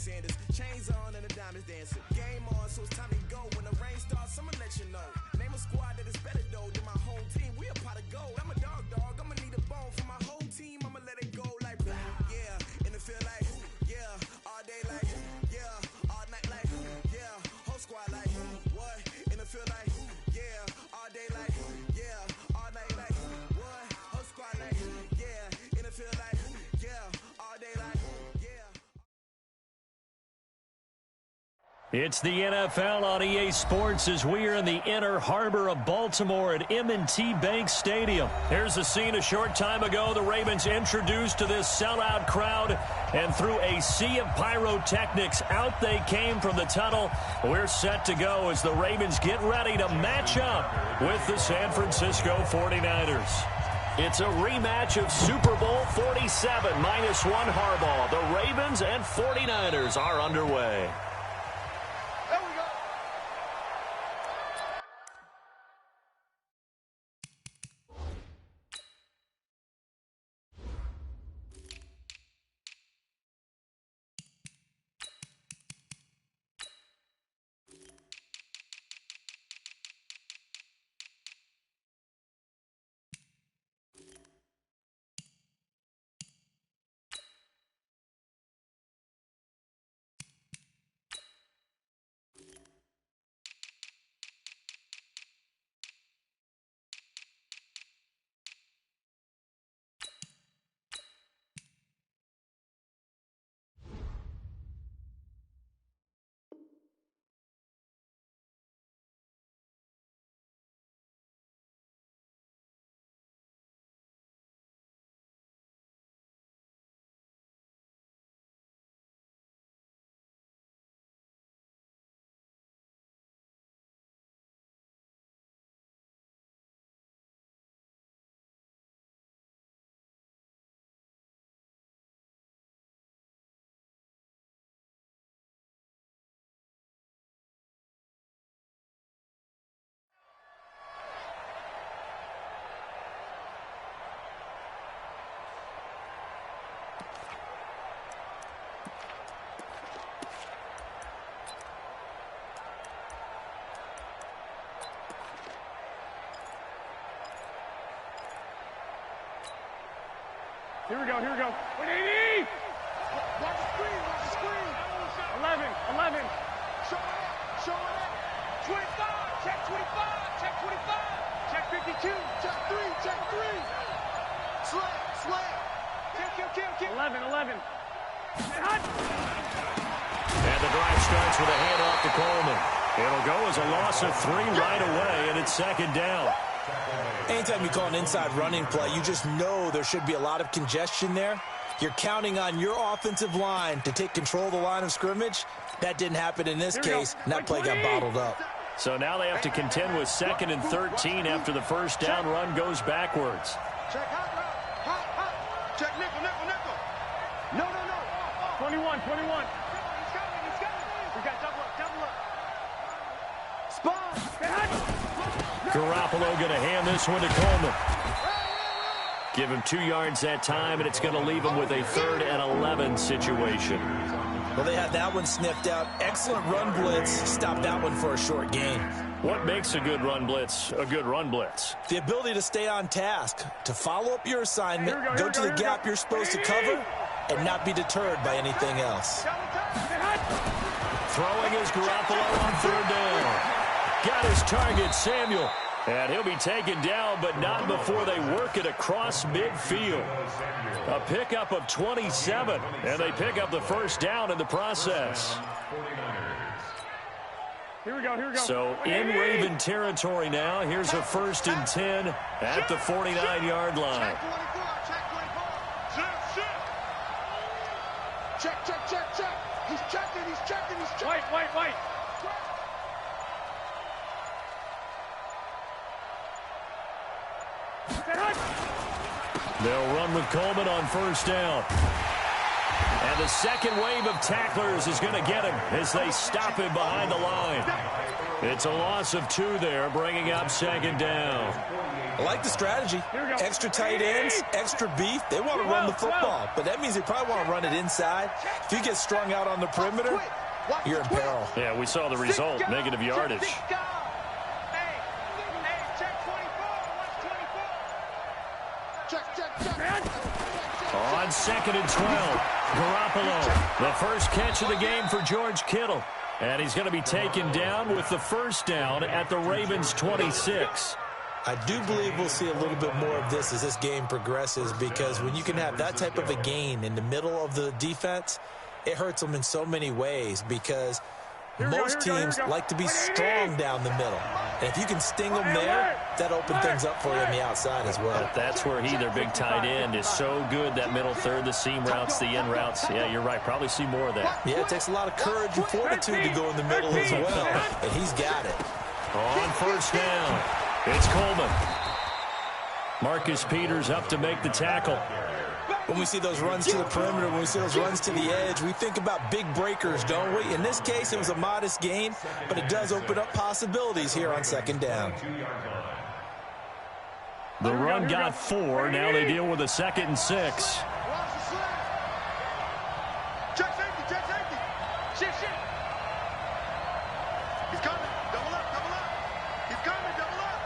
Sanders. Chains on and the diamonds dancing. Game on, so it's time to go. When the rain starts, I'ma let you know. Name a squad that is better though than my home team. We a pot of gold. I'm a dog. I'ma need a bone for my whole team. I'ma let it go like yeah. In the field like yeah. All day like yeah. All night like yeah. Whole squad like what? In the field like yeah. All day like yeah. All night like what? Whole squad like yeah. In the field like yeah. All day like yeah. It's the NFL on EA Sports as we are in the inner harbor of Baltimore at M&T Bank Stadium. Here's a scene a short time ago. The Ravens introduced to this sellout crowd, and through a sea of pyrotechnics, out they came from the tunnel. We're set to go as the Ravens get ready to match up with the San Francisco 49ers. It's a rematch of Super Bowl 47 -1 Harbaugh. The Ravens and 49ers are underway. Here we go. 180! Watch the screen. 11. Show it. 25, check 25. Check 52, check 3. Slam. Kill. 11. And the drive starts with a handoff to Coleman. It'll go as a loss of 3 right away, and it's second down. Anytime you call an inside running play, you just know there should be a lot of congestion there. You're counting on your offensive line to take control of the line of scrimmage. That didn't happen in this case, and that play got bottled up. So now they have to contend with 2nd and 13 after the first down run goes backwards. Check hot. Check nickel. No. 21. He's got it. We got double up. Spot. Garoppolo going to hand this one to Coleman. Give him 2 yards that time, and it's going to leave him with a 3rd and 11 situation. Well, they had that one sniffed out. Excellent run blitz. Stop that one for a short gain. What makes a good run blitz a good run blitz? The ability to stay on task, to follow up your assignment, go to the gap you're supposed to cover, and not be deterred by anything else. Throwing is Garoppolo on 3rd down. Got his target, Samuel. And he'll be taken down, but not before they work it across midfield. A pickup of 27, and they pick up the first down in the process. Here we go. So in Raven territory now. Here's a 1st and 10 at the 49-yard line. Check. He's checking. White. They'll run with Coleman on 1st down. And the second wave of tacklers is going to get him as they stop him behind the line. It's a loss of 2 there, bringing up second down. I like the strategy. Extra tight ends, extra beef. They want to run the football, but that means they probably want to run it inside. If you get strung out on the perimeter, you're in peril. Yeah, we saw the result, negative yardage. On second and 12, Garoppolo, the first catch of the game for George Kittle. And he's going to be taken down with the first down at the Ravens' 26. I do believe we'll see a little bit more of this as this game progresses, because when you can have that type of a gain in the middle of the defense, it hurts them in so many ways, because most teams like to be strong down the middle. And if you can sting them there, that opens things up for you on the outside as well. But that's where their big tight end, is so good, that middle third, the seam routes, the in routes. Yeah, you're right. Probably see more of that. Yeah, it takes a lot of courage and fortitude to go in the middle as well. And he's got it. On first down, it's Coleman. Marcus Peters up to make the tackle. When we see those runs to the perimeter, when we see those runs to the edge, we think about big breakers, don't we? In this case, it was a modest gain, but it does open up possibilities here on second down. The run got 4. Now they deal with a 2nd and 6. Check safety, check safety. Shit. He's coming. Double up. He's coming, double up.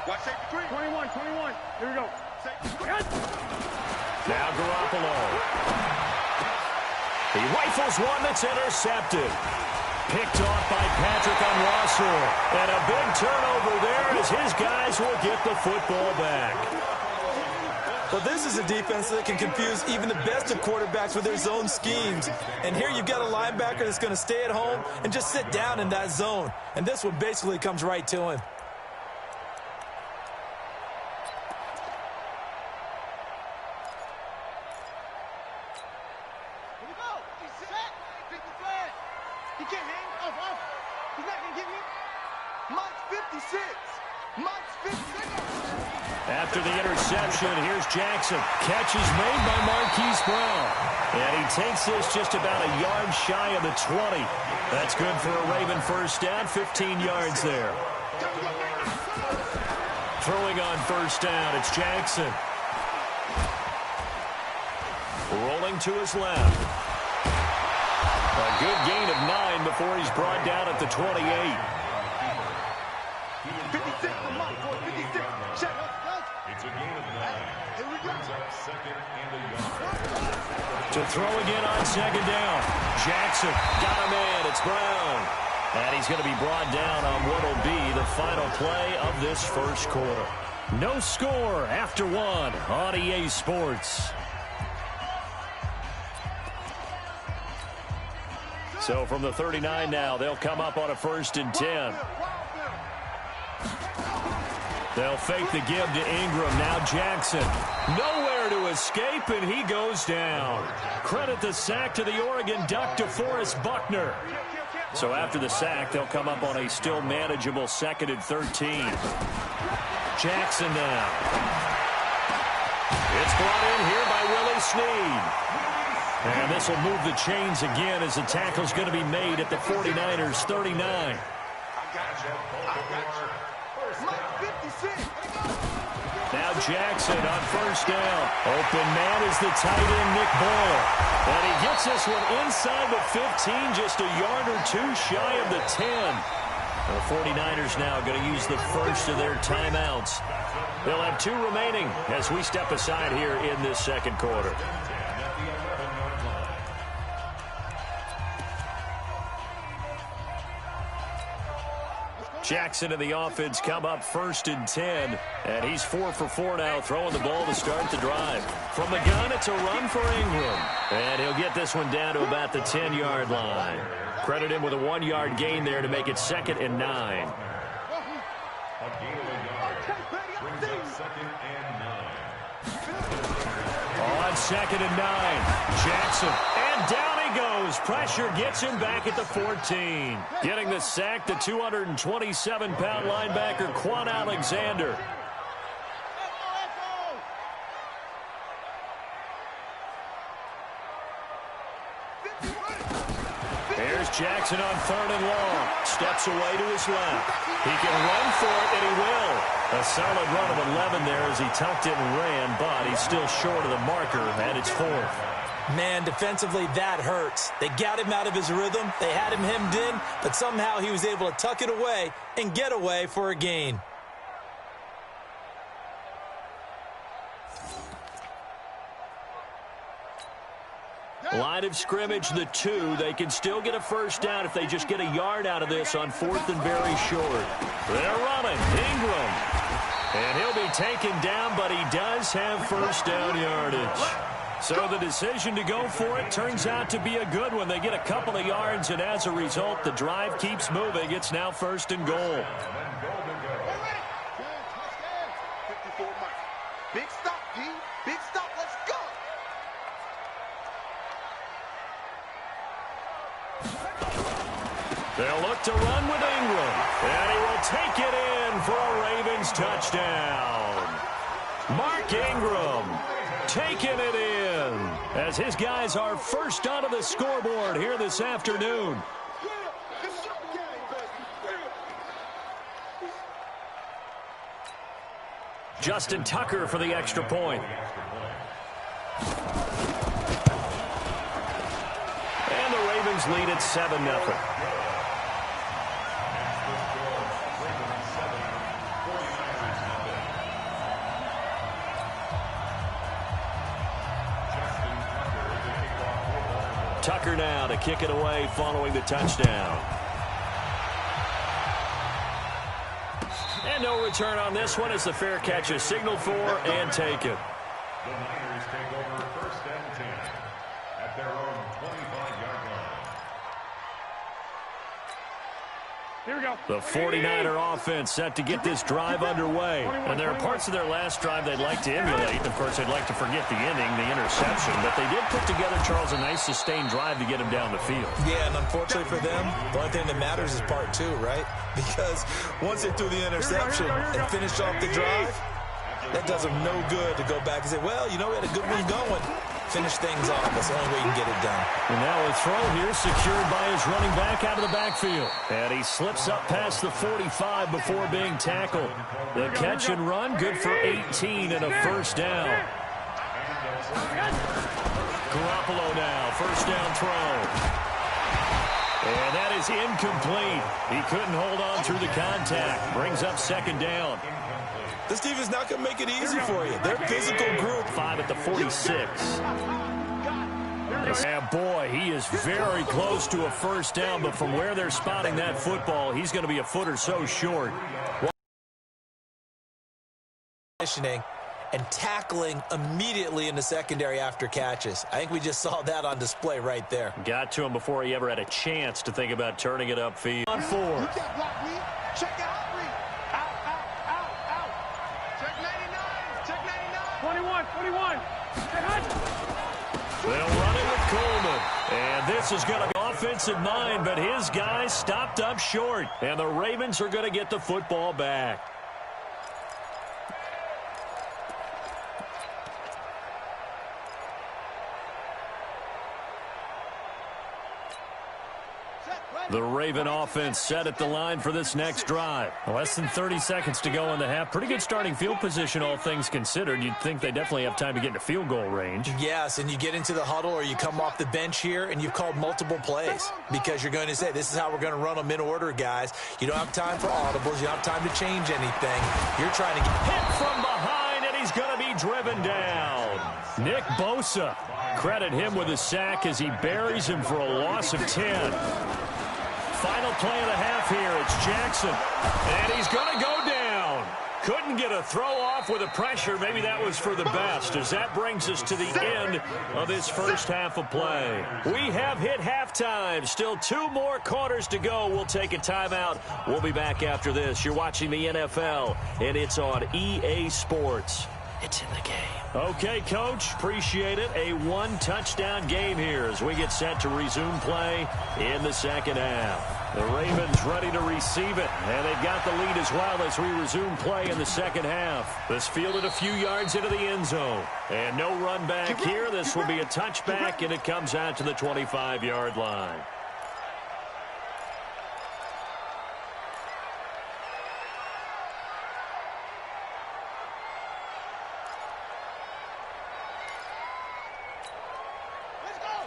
Watch safety 3. 21. Here we go. Now Garoppolo. He rifles one that's intercepted. Picked off by Patrick Onwuasor. And a big turnover there as his guys will get the football back. Well, this is a defense that can confuse even the best of quarterbacks with their zone schemes. And here you've got a linebacker that's going to stay at home and just sit down in that zone. And this one basically comes right to him. After the interception, here's Jackson. Catch is made by Marquise Brown. And he takes this just about a yard shy of the 20. That's good for a Raven first down, 15 yards there. Throwing on first down, it's Jackson. Rolling to his left. A good gain of 9 before he's brought down at the 28. 56 for Mike, 56. Check. It's a gain of 9. Here we go. Second and a yard. To throw again on second down. Jackson got him in. It's Brown. And he's going to be brought down on what will be the final play of this first quarter. No score after 1 on EA Sports. So from the 39 now, they'll come up on a 1st and 10. They'll fake the give to Ingram. Now Jackson. Nowhere to escape, and he goes down. Credit the sack to the Oregon Duck, DeForest Buckner. So after the sack, they'll come up on a still manageable 2nd and 13. Jackson now. It's brought in here by Willie Snead. And this will move the chains again as the tackle's going to be made at the 49ers' 39. Now Jackson on first down. Open man is the tight end, Nick Boyle. And he gets this one inside the 15, just a yard or 2 shy of the 10. The 49ers now going to use the first of their timeouts. They'll have 2 remaining as we step aside here in this second quarter. Jackson and the offense come up 1st and 10. And he's 4 for 4 now, throwing the ball to start the drive. From the gun, it's a run for Ingram. And he'll get this one down to about the 10-yard line. Credit him with a 1-yard gain there to make it 2nd and 9. On 2nd and 9, Jackson. And down he goes. Pressure gets him back at the 14. Getting the sack, the 227-pound linebacker, Quan Alexander. Let's go. Jackson on 3rd and long. Steps away to his left. He can run for it, and he will. A solid run of 11 there as he tucked it and ran, but he's still short of the marker, and it's 4th. Man, defensively, that hurts. They got him out of his rhythm. They had him hemmed in, but somehow he was able to tuck it away and get away for a gain. Line of scrimmage, the 2. They can still get a first down if they just get a yard out of this on 4th and very short. They're running. Ingram. And he'll be taken down, but he does have first down yardage. So the decision to go for it turns out to be a good one. They get a couple of yards, and as a result, the drive keeps moving. It's now 1st and goal. Big stop, P. Big stop. Let's go. They'll look to run with Ingram. And he will take it in for a Ravens touchdown. Mark Ingram taking it in as his guys are first onto the scoreboard here this afternoon. Justin Tucker for the extra point. And the Ravens lead at 7-0. Tucker now to kick it away following the touchdown. And no return on this one as the fair catch is signaled for and taken. The Niners take over 1st and 10 at their own 25-yard line. Here we go. The 49er offense set to get this drive underway. And there are parts of their last drive they'd like to emulate. Of course, they'd like to forget the inning, the interception. But they did put together, Charles, a nice sustained drive to get him down the field. Yeah, and unfortunately for them, the only thing that matters is part 2, right? Because once they threw the interception and finished off the drive, that does them no good to go back and say, well, you know, we had a good one going. Finish things off. That's the only way you can get it done. And now a throw here secured by his running back out of the backfield. And he slips up past the 45 before being tackled. The catch and run, good for 18 and a first down. Garoppolo now, first down throw. And that is incomplete. He couldn't hold on through the contact. Brings up 2nd down. This team is not going to make it easy for you. They're a physical group. 5 at the 46. And boy, he is very close to a first down, but from where they're spotting that football, he's going to be a foot or so short. And tackling immediately in the secondary after catches. I think we just saw that on display right there. Got to him before he ever had a chance to think about turning it upfield. On 4. Check out. 21. They'll run it with Coleman. And this is going to be offensive mind, but his guys stopped up short. And the Ravens are going to get the football back. The Raven offense set at the line for this next drive. Less than 30 seconds to go in the half. Pretty good starting field position, all things considered. You'd think they definitely have time to get into field goal range. Yes, and you get into the huddle or you come off the bench here and you've called multiple plays because you're going to say, this is how we're going to run them in order, guys. You don't have time for audibles. You don't have time to change anything. You're trying to get hit from behind, and he's going to be driven down. Nick Bosa, credit him with a sack as he buries him for a loss of 10. Final play of the half here. It's Jackson. And he's going to go down. Couldn't get a throw off with the pressure. Maybe that was for the best, as that brings us to the end of this first half of play. We have hit halftime. Still 2 more quarters to go. We'll take a timeout. We'll be back after this. You're watching the NFL, and it's on EA Sports. It's in the game. Okay, Coach, appreciate it. A 1-touchdown game here as we get set to resume play in the second half. The Ravens ready to receive it, and they've got the lead as well as we resume play in the second half. This fielded a few yards into the end zone. And no run back here. This will be a touchback, and it comes out to the 25-yard line.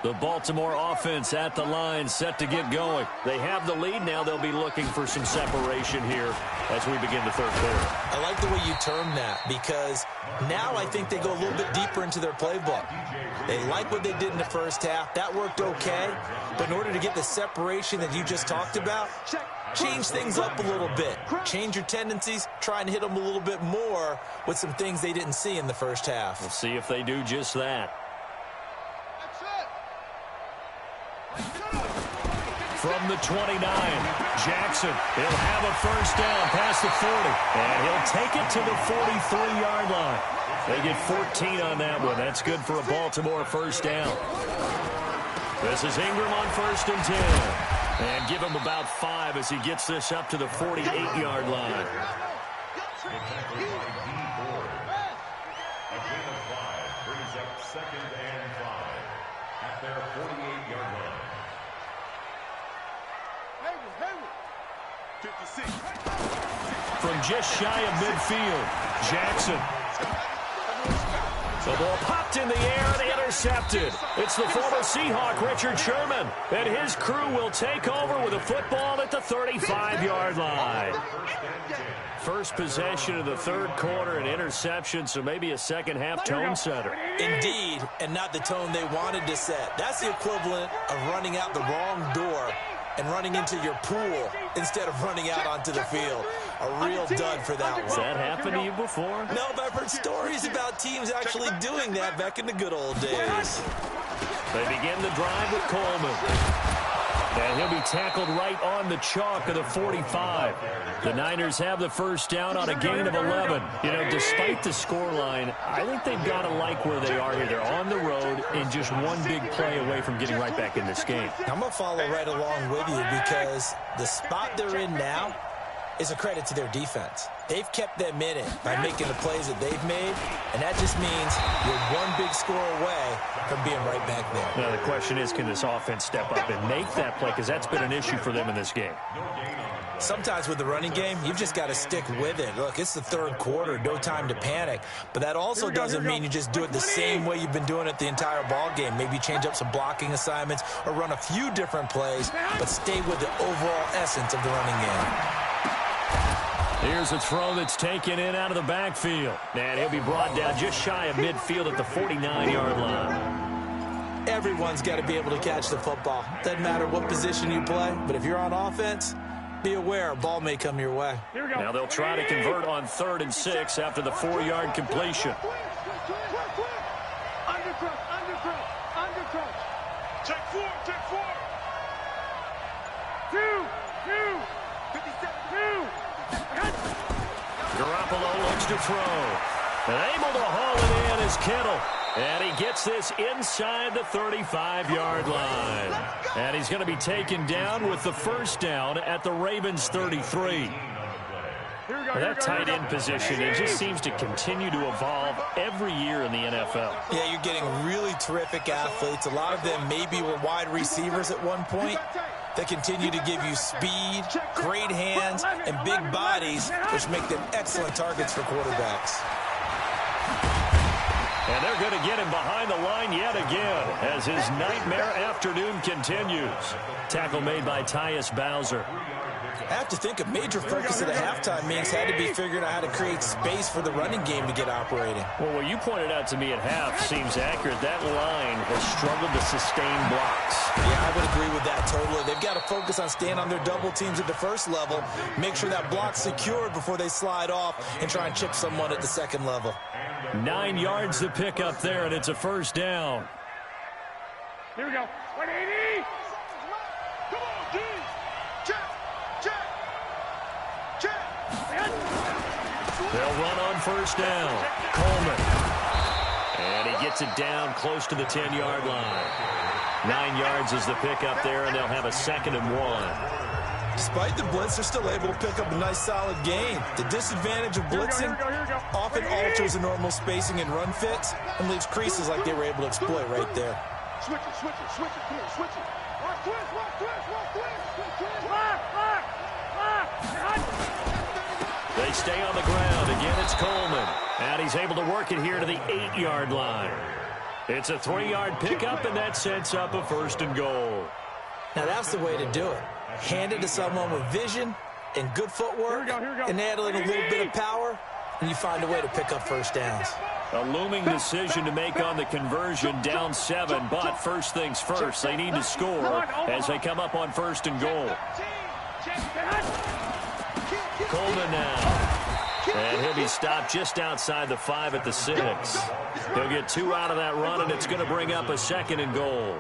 The Baltimore offense at the line, set to get going. They have the lead now. They'll be looking for some separation here as we begin the third quarter. I like the way you termed that, because now I think they go a little bit deeper into their playbook. They like what they did in the first half. That worked okay. But in order to get the separation that you just talked about, change things up a little bit. Change your tendencies. Try and hit them a little bit more with some things they didn't see in the first half. We'll see if they do just that. From the 29, Jackson, he'll have a first down past the 40, and he'll take it to the 43-yard line. They get 14 on that one. That's good for a Baltimore first down. This is Ingram on first and 10. And give him about 5 as he gets this up to the 48-yard line. A gain of 5 brings up 2nd and 5 at their 48-yard line. 56. From just shy of midfield, Jackson. The ball popped in the air and intercepted. It's the former Seahawk, Richard Sherman, and his crew will take over with a football at the 35-yard line. First possession of the third quarter, an interception, so maybe a second-half tone setter. Indeed, and not the tone they wanted to set. That's the equivalent of running out the wrong door and running into your pool instead of running out onto the field. A real dud for that one. Has that happened to you before? No, but I've heard stories about teams actually doing that back in the good old days. They begin the drive with Coleman. And he'll be tackled right on the chalk of the 45. The Niners have the first down on a gain of 11. You know, despite the scoreline, I think they've got to like where they are here. They're on the road and just one big play away from getting right back in this game. I'm going to follow right along with you, because the spot they're in now is a credit to their defense. They've kept them in it by making the plays that they've made, and that just means you're one big score away from being right back there. Now, the question is, can this offense step up and make that play? Because that's been an issue for them in this game. Sometimes with the running game, you've just got to stick with it. Look, it's the third quarter, no time to panic. But that also doesn't mean you just do it the same way you've been doing it the entire ball game. Maybe change up some blocking assignments or run a few different plays, but stay with the overall essence of the running game. Here's a throw that's taken in out of the backfield. And he'll be brought down just shy of midfield at the 49-yard line. Everyone's got to be able to catch the football. Doesn't matter what position you play, but if you're on offense, be aware a ball may come your way. Now they'll try to convert on 3rd and 6 after the 4-yard completion. Check 4. Garoppolo looks to throw. And able to haul it in is Kittle. And he gets this inside the 35-yard line. And he's going to be taken down with the first down at the Ravens' 33. That tight end position, it just seems to continue to evolve every year in the NFL. Yeah, you're getting really terrific athletes. A lot of them maybe were wide receivers at one point. They continue to give you speed, great hands, and big bodies, which make them excellent targets for quarterbacks. And they're going to get him behind the line yet again as his nightmare afternoon continues. Tackle made by Tyus Bowser. I have to think a major focus at a halftime means had to be figuring out how to create space for the running game to get operating. Well, what you pointed out to me at half seems accurate. That line has struggled to sustain blocks. Yeah, I would agree with that totally. They've got to focus on staying on their double teams at the first level, make sure that block's secured before they slide off and try and chip someone at the second level. 9 yards to pick up there, and it's a first down. Here we go. 180. Come on, D. Check. They'll run on first down. Coleman. And he gets it down close to the 10-yard line. 9 yards is the pickup there, and they'll have a 2nd and 1. Despite the blitz, they're still able to pick up a nice solid gain. The disadvantage of blitzing often alters the normal spacing and run fits and leaves creases like they were able to exploit right there. Switch it. Come here, switch it. They stay on the ground. Again, it's Coleman. And he's able to work it here to the 8-yard line. It's a 3-yard pickup, and that sets up a 1st and goal. Now, that's the way to do it. Hand it to someone with vision and good footwork, and add a little bit of power, and you find a way to pick up first downs. A looming decision to make on the conversion, down 7, but first things first, they need to score as they come up on 1st and goal. Coleman now. And he'll be stopped just outside the 5 at the 6. He'll get 2 out of that run, and it's going to bring up a 2nd and goal.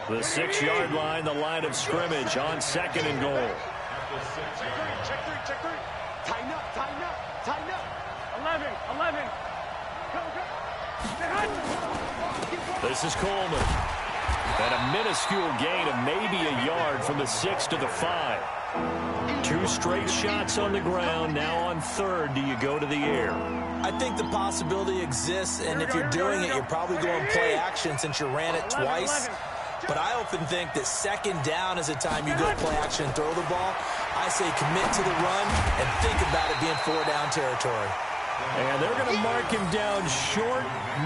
The 6-yard line, the line of scrimmage on 2nd and goal. Check three. Tighten up. 11. Go. This is Coleman. And a minuscule gain of maybe a yard from the 6 to the 5. 2 straight shots on the ground. Now on 3rd, do you go to the air? I think the possibility exists, and if you're doing it, you're probably going play action since you ran it twice. But I often think that 2nd down is a time you go play action and throw the ball. I say commit to the run and think about it being 4-down territory. And they're going to mark him down short,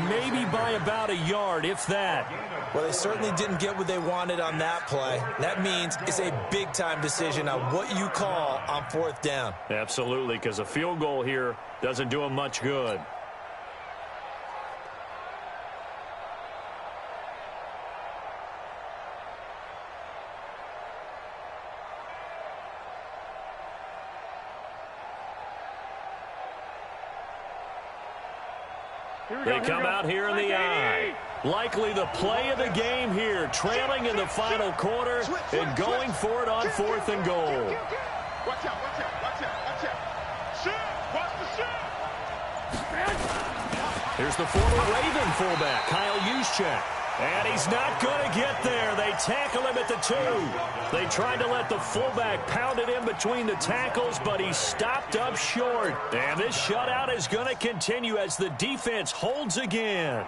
maybe by about a yard, if that. Well, they certainly didn't get what they wanted on that play. That means it's a big-time decision on what you call on 4th down. Absolutely, because a field goal here doesn't do him much good. They come out here in the eye. Likely the play of the game here, trailing in the final quarter and going for it on 4th and goal. Watch out. Shoot! Watch the shoot! Here's the former Raven fullback, Kyle Juszczyk. And he's not going to get there. They tackle him at the 2. They tried to let the fullback pound it in between the tackles, but he stopped up short. And this shutout is going to continue as the defense holds again.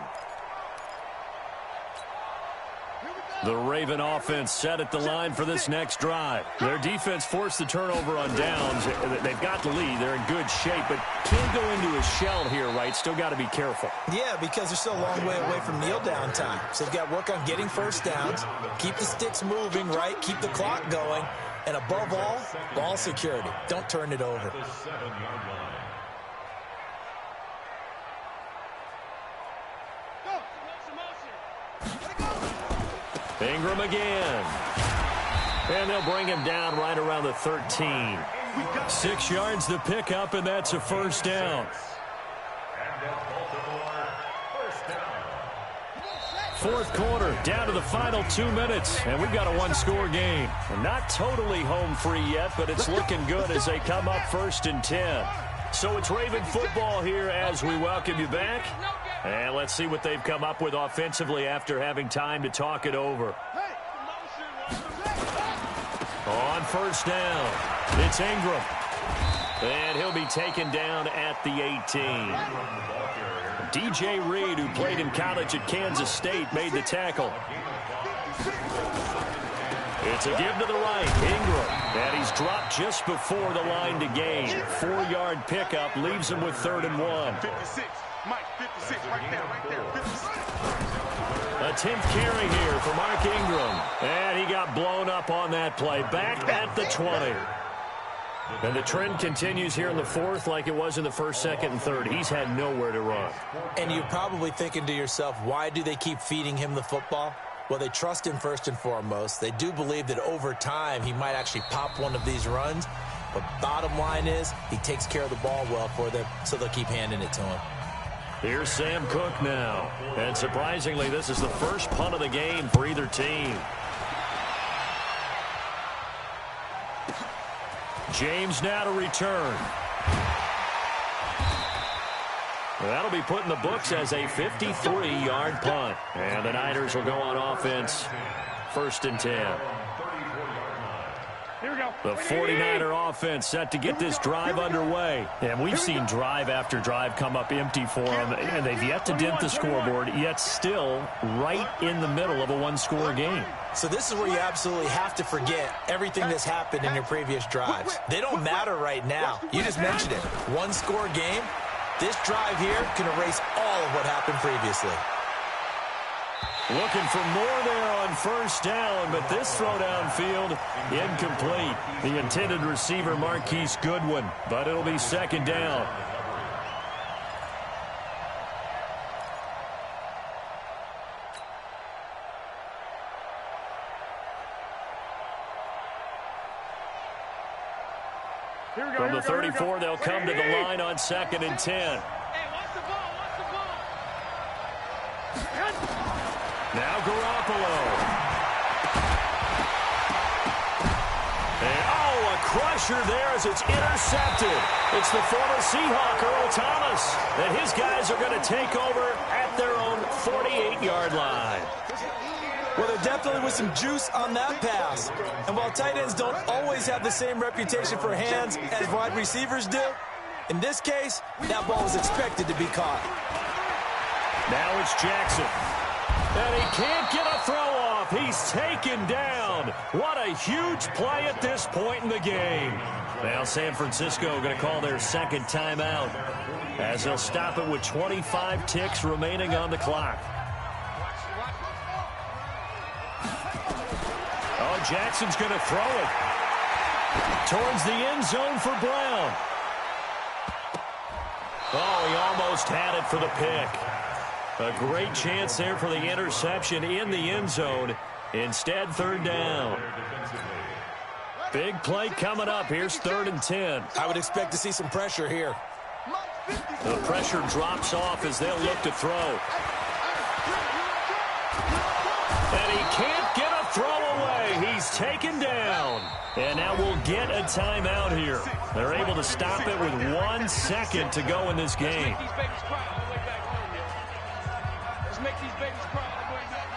The Raven offense set at the line for this next drive. Their defense forced the turnover on downs. They've got the lead. They're in good shape, but can't go into a shell here, right? Still got to be careful. Yeah, because they're still a long way away from kneel down time. So they've got to work on getting first downs, keep the sticks moving, right? Keep the clock going. And above all, ball security. Don't turn it over. Ingram again. And they'll bring him down right around the 13. 6 yards to pick up, and that's a 1st down. Fourth quarter, down to the final 2 minutes, and we've got a 1-score game. Not totally home free yet, but it's looking good as they come up 1st and 10. So it's Raven football here as we welcome you back. And let's see what they've come up with offensively after having time to talk it over. On 1st down, it's Ingram. And he'll be taken down at the 18. DJ Reed, who played in college at Kansas State, made the tackle. It's a give to the right, Ingram. And he's dropped just before the line to gain. 4-yard pickup leaves him with 3rd and 1. 56. Mike, 56, right there, 56. A 10th carry here for Mark Ingram. And he got blown up on that play. Back at the 20. And the trend continues here in the 4th like it was in the 1st, 2nd, and 3rd. He's had nowhere to run. And you're probably thinking to yourself, why do they keep feeding him the football? Well, they trust him first and foremost. They do believe that over time he might actually pop one of these runs. But bottom line is he takes care of the ball well for them, so they'll keep handing it to him. Here's Sam Cook now. And surprisingly, this is the first punt of the game for either team. James now to return. That'll be put in the books as a 53-yard punt. And the Niners will go on offense. 1st and 10. The 49er offense set to get this drive underway. And we've seen drive after drive come up empty for them. And they've yet to dent the scoreboard, yet still right in the middle of a 1-score game. So this is where you absolutely have to forget everything that's happened in your previous drives. They don't matter right now. You just mentioned it. 1-score game. This drive here can erase all of what happened previously. Looking for more there on first down, but this throw downfield incomplete. The intended receiver, Marquise Goodwin, but it'll be second down. From the 34, they'll come to the line on 2nd and 10. Hey, watch the ball, watch the ball. Now Garoppolo. And, a crusher there as it's intercepted. It's the former Seahawk, Earl Thomas, and his guys are going to take over at their own 48-yard line. Well, there definitely was some juice on that pass. And while tight ends don't always have the same reputation for hands as wide receivers do, in this case, that ball was expected to be caught. Now it's Jackson. And he can't get a throw off. He's taken down. What a huge play at this point in the game. Now San Francisco going to call their second timeout as they'll stop it with 25 ticks remaining on the clock. Jackson's going to throw it towards the end zone for Brown. Oh, he almost had it for the pick. A great chance there for the interception in the end zone. Instead, third down. Big play coming up. Here's 3rd and 10. I would expect to see some pressure here. The pressure drops off as they'll look to throw. And he can't get a throw away. He's taken down. And now we'll get a timeout here. They're able to stop it with 1 second to go in this game. Let's make these babies cry all the way back.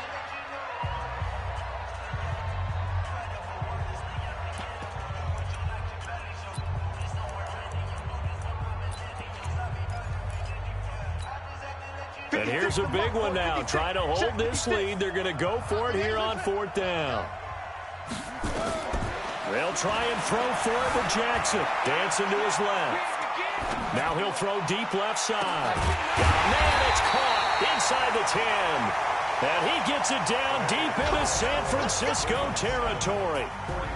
And here's a big one now. Trying to hold this lead. They're going to go for it here on 4th down. They'll try and throw for it with Jackson. Dancing to his left. Now he'll throw deep left side. Man, it's caught inside the 10. And he gets it down deep into San Francisco territory.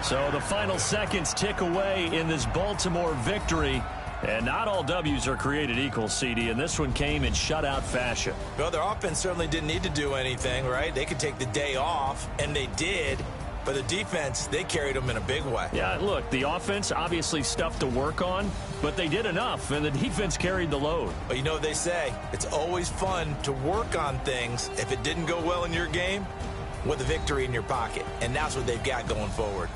So the final seconds tick away in this Baltimore victory. And not all W's are created equal, CD, and this one came in shutout fashion. Well, their offense certainly didn't need to do anything, right? They could take the day off, and they did. But the defense, they carried them in a big way. Yeah, look, the offense, obviously stuff to work on, but they did enough, and the defense carried the load. But you know what they say? It's always fun to work on things if it didn't go well in your game with a victory in your pocket. And that's what they've got going forward.